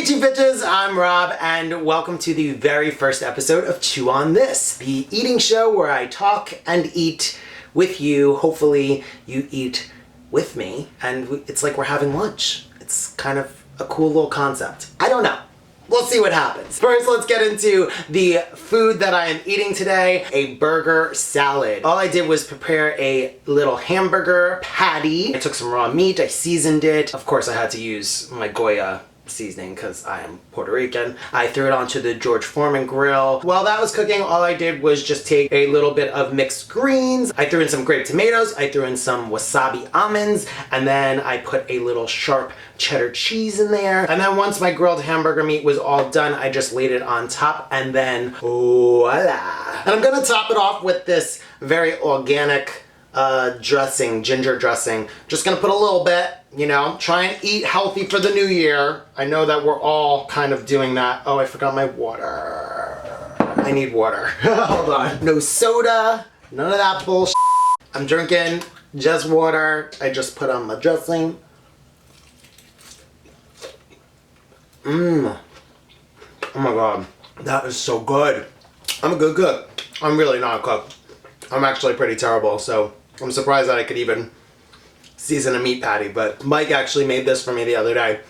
YouTube bitches, I'm Rob and welcome to the very first episode of Chew on This, the eating show where I talk and eat with you. Hopefully you eat with me and it's like we're having lunch. It's kind of a cool little concept. I don't know. We'll see what happens. First, let's get into the food that I am eating today, a burger salad. All I did was prepare a little hamburger patty. I took some raw meat, I seasoned it. Of course, I had to use my Goya seasoning because I am Puerto Rican. I threw it onto the George Foreman grill. While that was cooking, all I did was just take a little bit of mixed greens. I threw in some grape tomatoes, I threw in some wasabi almonds, and then I put a little sharp cheddar cheese in there. And then once my grilled hamburger meat was all done, I just laid it on top and then voila. And I'm gonna top it off with this very organic dressing, ginger dressing. Just gonna put a little bit, you know, try and eat healthy for the new year. I know that we're all kind of doing that. Oh, I forgot my water. I need water. Hold on. No soda, none of that bullshit. I'm drinking just water. I just put on my dressing. Oh my god, that is so good. I'm a good cook. I'm really not a cook. I'm actually pretty terrible, so I'm surprised that I could even season a meat patty, but Mike actually made this for me the other day,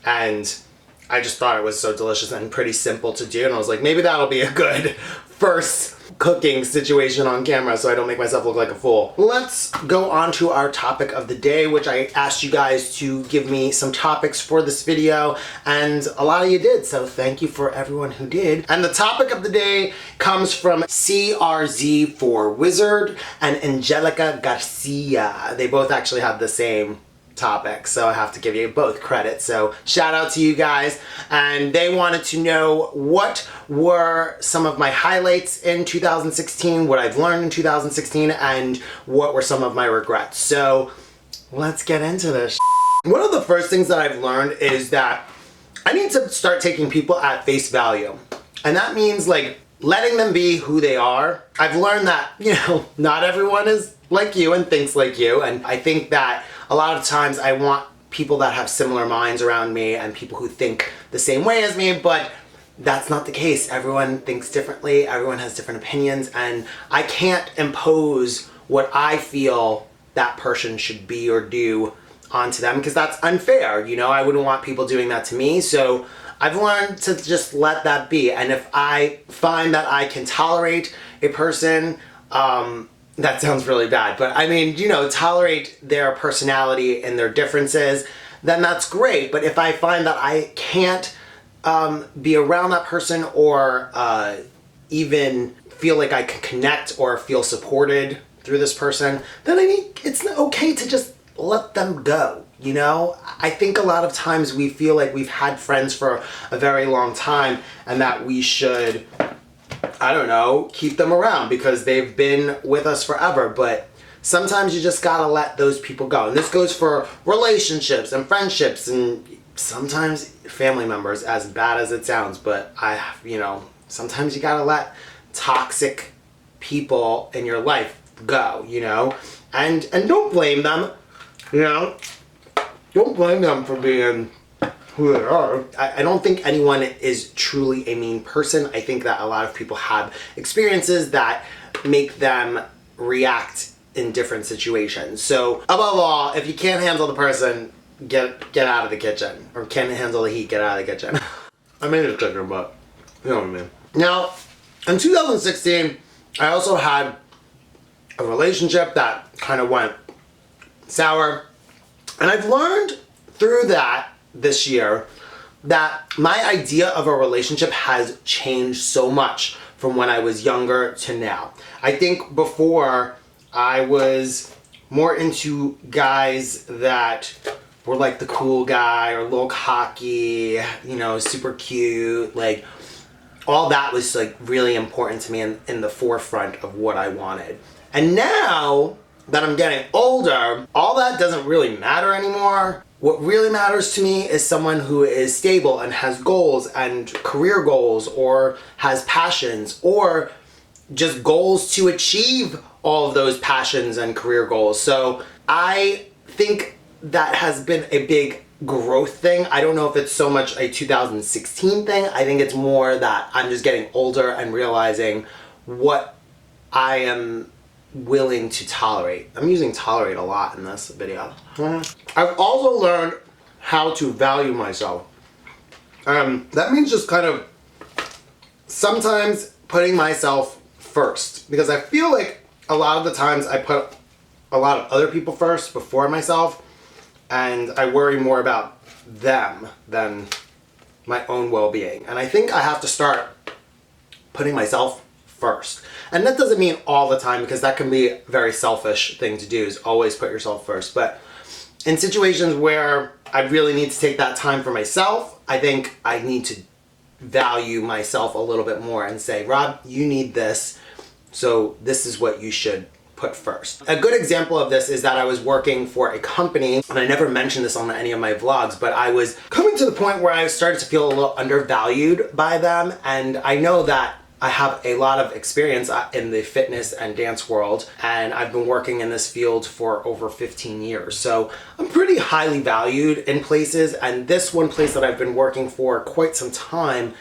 and I just thought it was so delicious and pretty simple to do, and I was like, maybe that'll be a good first cooking situation on camera so I don't make myself look like a fool. Let's go on to our topic of the day, which I asked you guys to give me some topics for this video, and a lot of you did, so thank you for everyone who did. And the topic of the day comes from CRZ for Wizard and Angelica Garcia. They both actually have the same topic, so I have to give you both credit. So shout out to you guys. And they wanted to know what were some of my highlights in 2016, what I've learned in 2016, and what were some of my regrets. So let's get into this. One of the first things that I've learned is that I need to start taking people at face value. And that means like letting them be who they are. I've learned that, you know, not everyone is like you and thinks like you. And I think that a lot of times I want people that have similar minds around me and people who think the same way as me, but that's not the case. Everyone thinks differently, everyone has different opinions, and I can't impose what I feel that person should be or do onto them because that's unfair. You know, I wouldn't want people doing that to me, so I've learned to just let that be. And if I find that I can tolerate a person, that sounds really bad, but I mean, you know, tolerate their personality and their differences, then that's great. But if I find that I can't be around that person or even feel like I can connect or feel supported through this person, then I think it's okay to just let them go. You know, I think a lot of times we feel like we've had friends for a very long time and that we should, I don't know, keep them around because they've been with us forever, but sometimes you just gotta let those people go. And this goes for relationships and friendships and sometimes family members, as bad as it sounds, but you know, sometimes you gotta let toxic people in your life go, you know, and don't blame them, you know, don't blame them for being who they are. I don't think anyone is truly a mean person. I think that a lot of people have experiences that make them react in different situations. So above all, if you can't handle the person, get out of the kitchen. Or can't handle the heat, get out of the kitchen. I made a chicken, but you know what I mean. Now, in 2016, I also had a relationship that kind of went sour. And I've learned through that this year that my idea of a relationship has changed so much from when I was younger to now. I think before I was more into guys that were like the cool guy or a little cocky, you know, super cute, like all that was like really important to me in the forefront of what I wanted. And now that I'm getting older, all that doesn't really matter anymore. What really matters to me is someone who is stable and has goals and career goals or has passions or just goals to achieve all of those passions and career goals. So I think that has been a big growth thing. I don't know if it's so much a 2016 thing. I think it's more that I'm just getting older and realizing what I am willing to tolerate. I'm using tolerate a lot in this video. I've also learned how to value myself. That means just kind of sometimes putting myself first, because I feel like a lot of the times I put a lot of other people first before myself, and I worry more about them than my own well-being. And I think I have to start putting myself first. And that doesn't mean all the time, because that can be a very selfish thing to do, is always put yourself first. But in situations where I really need to take that time for myself, I think I need to value myself a little bit more and say, Rob, you need this, so this is what you should put first. A good example of this is that I was working for a company, and I never mentioned this on any of my vlogs, but I was coming to the point where I started to feel a little undervalued by them, and I know that I have a lot of experience in the fitness and dance world, and I've been working in this field for over 15 years. So I'm pretty highly valued in places, and this one place that I've been working for quite some time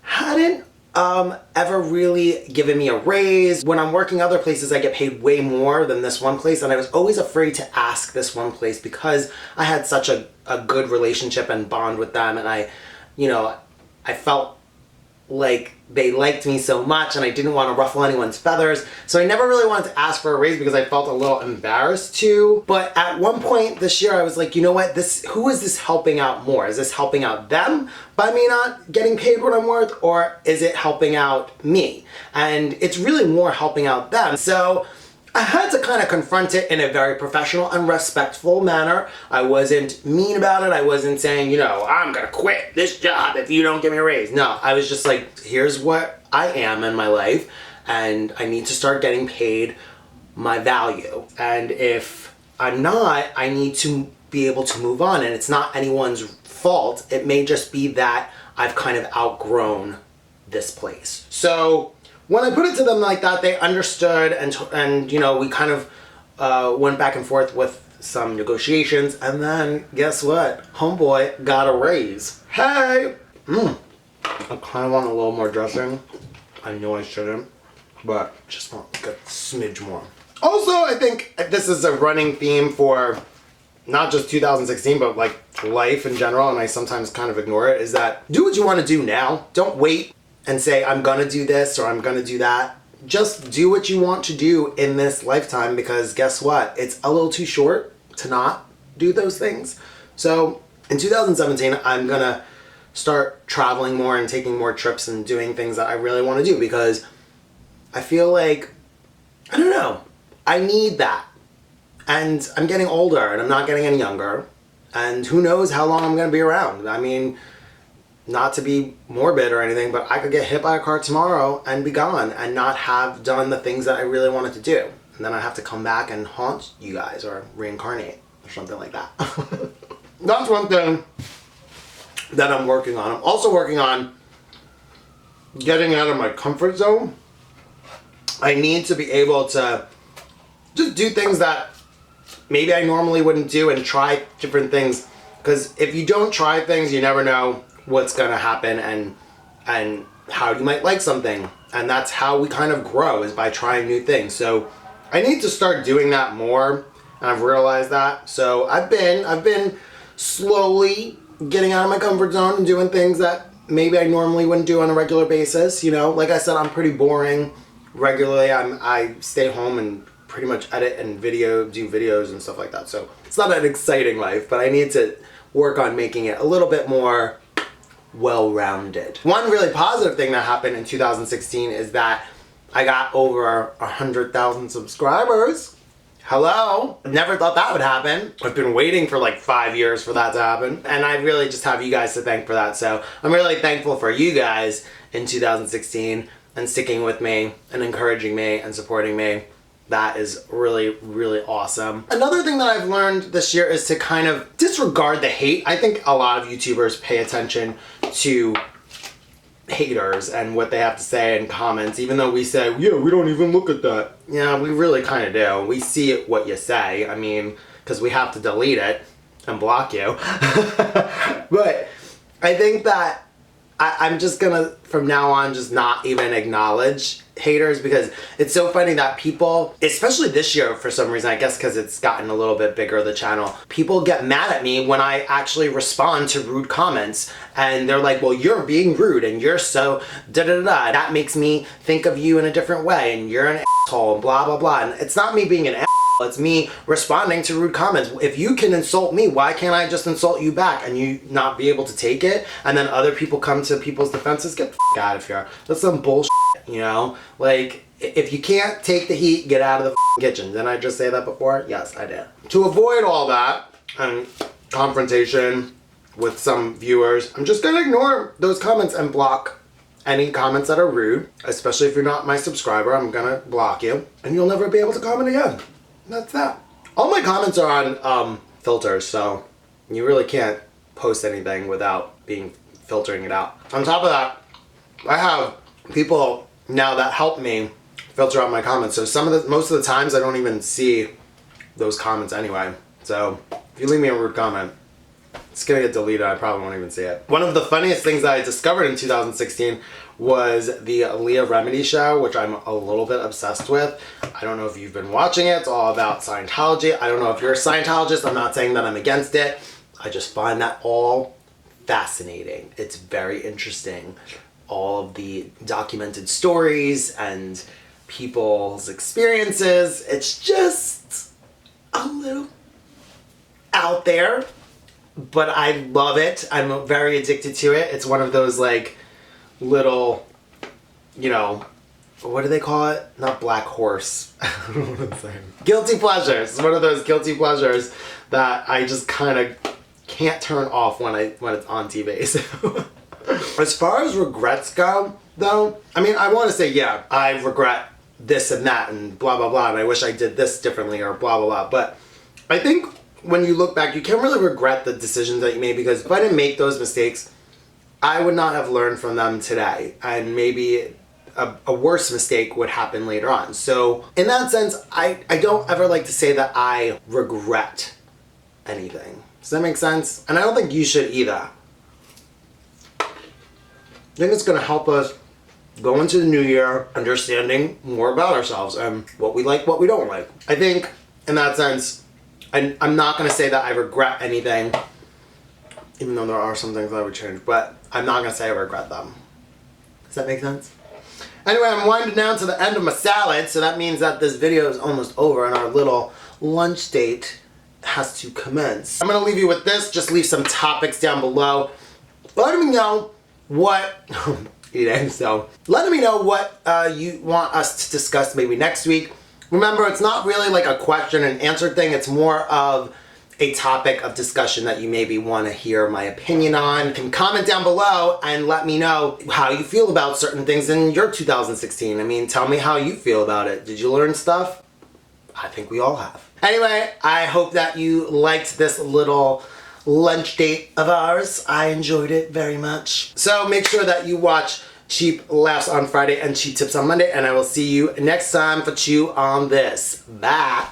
hadn't ever really given me a raise. When I'm working other places, I get paid way more than this one place, and I was always afraid to ask this one place because I had such a good relationship and bond with them, and I felt like they liked me so much, and I didn't want to ruffle anyone's feathers. So I never really wanted to ask for a raise because I felt a little embarrassed to. But at one point this year, I was like, you know what? Who is this helping out more? Is this helping out them by me not getting paid what I'm worth, or is it helping out me? And it's really more helping out them. So I had to kind of confront it in a very professional and respectful manner. I wasn't mean about it. I wasn't saying, I'm gonna quit this job if you don't give me a raise. No, I was just like, here's what I am in my life, and I need to start getting paid my value. And if I'm not, I need to be able to move on, and it's not anyone's fault. It may just be that I've kind of outgrown this place. So when I put it to them like that, they understood, and we kind of went back and forth with some negotiations, and then guess what? Homeboy got a raise. Hey! I kind of want a little more dressing. I know I shouldn't, but just want like a smidge more. Also, I think this is a running theme for not just 2016, but like life in general, and I sometimes kind of ignore it, is that do what you want to do now. Don't wait and say, I'm gonna do this or I'm gonna do that. Just do what you want to do in this lifetime, because guess what? It's a little too short to not do those things. So in 2017, I'm gonna start traveling more and taking more trips and doing things that I really want to do, because I feel like, I don't know, I need that. And I'm getting older and I'm not getting any younger, and who knows how long I'm gonna be around. I mean, not to be morbid or anything, but I could get hit by a car tomorrow and be gone and not have done the things that I really wanted to do. And then I have to come back and haunt you guys or reincarnate or something like that. That's one thing that I'm working on. I'm also working on getting out of my comfort zone. I need to be able to just do things that maybe I normally wouldn't do and try different things. Because if you don't try things, you never know what's gonna happen and how you might like something. And that's how we kind of grow, is by trying new things. So I need to start doing that more, and I've realized that. So I've been slowly getting out of my comfort zone and doing things that maybe I normally wouldn't do on a regular basis. Like I said, I'm pretty boring regularly. I stay home and pretty much edit and do videos and stuff like that. So it's not an exciting life, but I need to work on making it a little bit more well-rounded. One really positive thing that happened in 2016 is that I got over 100,000 subscribers. Hello. Never thought that would happen. I've been waiting for like 5 years for that to happen, and I really just have you guys to thank for that. So I'm really thankful for you guys in 2016 and sticking with me and encouraging me and supporting me. That is really, really awesome. Another thing that I've learned this year is to kind of disregard the hate. I think a lot of YouTubers pay attention to haters and what they have to say in comments, even though we say, yeah, we don't even look at that. Yeah, we really kind of do. We see what you say. I mean, because we have to delete it. and block you. But I think that I'm just gonna, from now on, just not even acknowledge haters, because it's so funny that people, especially this year for some reason, I guess because it's gotten a little bit bigger, the channel, people get mad at me when I actually respond to rude comments, and they're like, well, you're being rude and you're so da-da-da-da, that makes me think of you in a different way and you're an asshole and blah blah blah. And it's not me being an asshole, it's me responding to rude comments. If you can insult me, why can't I just insult you back and you not be able to take it? And then other people come to people's defenses? Get the f*** out of here. That's some bullshit, you know? Like, if you can't take the heat, get out of the f***ing kitchen. Didn't I just say that before? Yes, I did. To avoid all that and confrontation with some viewers, I'm just gonna ignore those comments and block any comments that are rude. Especially if you're not my subscriber, I'm gonna block you and you'll never be able to comment again. That's that. All my comments are on filters, so you really can't post anything without filtering it out. On top of that, I have people now that help me filter out my comments. So most of the times I don't even see those comments anyway. So if you leave me a rude comment, it's gonna get deleted. I probably won't even see it. One of the funniest things that I discovered in 2016 was the Leah Remini show, which I'm a little bit obsessed with. I don't know if you've been watching it. It's all about Scientology. I don't know if you're a Scientologist. I'm not saying that I'm against it. I just find that all fascinating. It's very interesting. All of the documented stories and people's experiences. It's just a little out there, but I love it. I'm very addicted to it. It's one of those like little, you know, what do they call it? Not black horse. I don't know what I'm saying. Guilty pleasures. It's one of those guilty pleasures that I just kind of can't turn off when it's on TV. So as far as regrets go, though, I mean, I want to say, yeah, I regret this and that and blah, blah, blah, and I wish I did this differently or blah, blah, blah. But I think when you look back, you can't really regret the decisions that you made, because if I didn't make those mistakes, I would not have learned from them today. And maybe a worse mistake would happen later on. So in that sense, I don't ever like to say that I regret anything. Does that make sense? And I don't think you should either. I think it's going to help us go into the new year understanding more about ourselves and what we like, what we don't like. I think in that sense, I'm not going to say that I regret anything, even though there are some things I would change, but I'm not going to say I regret them. Does that make sense? Anyway, I'm winding down to the end of my salad, so that means that this video is almost over and our little lunch date has to commence. I'm going to leave you with this. Just leave some topics down below. Let me know what let me know what you want us to discuss maybe next week. Remember, it's not really like a question and answer thing. It's more of a topic of discussion that you maybe want to hear my opinion on. You can comment down below and let me know how you feel about certain things in your 2016. I mean, tell me how you feel about it. Did you learn stuff? I think we all have. Anyway, I hope that you liked this little lunch date of ours. I enjoyed it very much. So make sure that you watch Cheap Laughs on Friday and Cheap Tips on Monday, and I will see you next time for Chew on This. Bye.